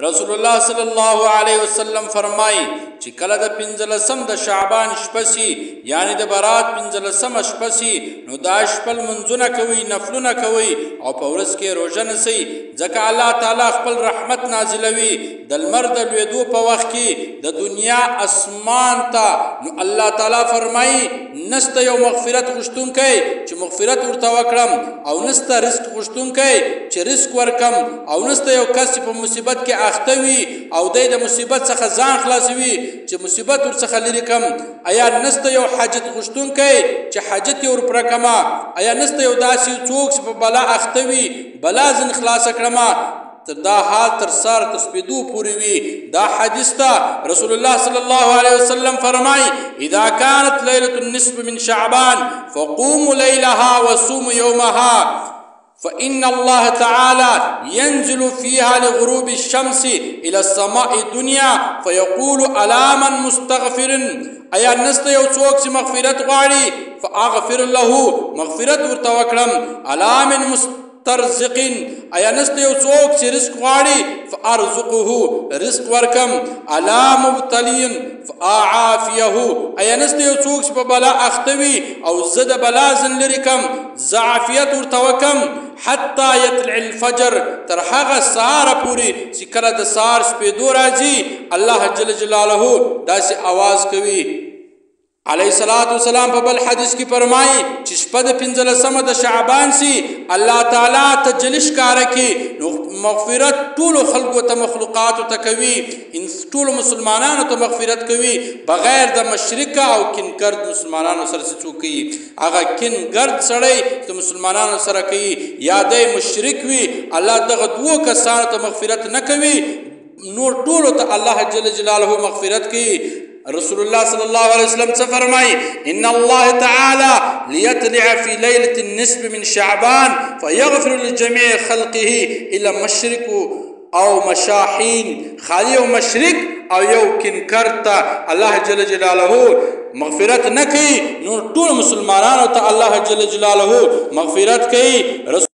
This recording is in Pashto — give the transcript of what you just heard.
رسول الله صلی الله علیه وسلم فرمای چې کله د 15 د شعبان شپه سي یعنی د برات 15 شپه سي نو دا شپه منځونه کوي نفلونه کوي او په ورځ کې روزه نسي ځکه الله تعالی خپل رحمت نازلوي د لمر د لویدو په وخت کې د دنیا اسمان ته نو الله تعالی فرمای نسته یو مغفرت غشتونکی چې مغفرت ورته وکړم او نسته رزق غشتونکی چې رزق ورکم او نسته یو کس په مصیبت کې اختوي او د مصیبت څخه ځان خلاصوي چې مصیبت ورڅخه لري کم آیا نسته یو حاجت غشتونکی چې حاجت ور پر کما آیا نسته یو داسې څوک چې په بلا اختوي بلا ځن خلاص کړما دا حال تر سار تسبیدو پوری وی دا حدیث تا رسول الله صلی الله علیه وسلم فرمای اذا كانت ليله النصف من شعبان فقوموا ليلها وصوموا يومها فإن الله تعالى ينزل فيها لغروب الشمس إلى السماء الدنيا فيقول ألا من مستغفر أيا نست يو څوک چې مغفرت غواړي فأغفر له مغفرت ورته وکړم ألا من مسترزق أيا نست يو څوک چې رزق غواړي فأرزقه رزق ورکم ألا مبتلين فأعافيه أيا نست يو څوک چې په بلا اختوي او زد بلا زن لري کم زعافیت ورته وکم حتى يطلع الفجر تر هغه سهار پوری چې کله د سهار سپیدو راځي الله جل جلاله داسې आवाज کوي علیه الصلاۃ والسلام په بل حدیث کې فرمایي چې شپه د 15 د شعبان سي الله تعالی تجلیش کار کوي نو مغفرت ټول خلقو ته مخلوقات ته کوي ان ټول مسلمانانو ته مغفرت کوي بغیر د مشرک او کینګرد مسلمانانو سره څه کوي هغه کینګرد سړی ته مسلمانانو سره کوي یادې مشرک وي الله دغه دوه کسانو ته مغفرت نه کوي نور ټول ته الله جل جلاله مغفرت کوي رسول الله صلى الله عليه وسلم فرمای ان الله تعالى ليطلع في ليله النصف من شعبان فيغفر لجميع خلقه الى مشرق او مشاحين خالي او مشرق او یو کینکرتا الله جل جلاله مغفرت نکي نور ټول مسلمانانو ته الله جل جلاله مغفرت کوي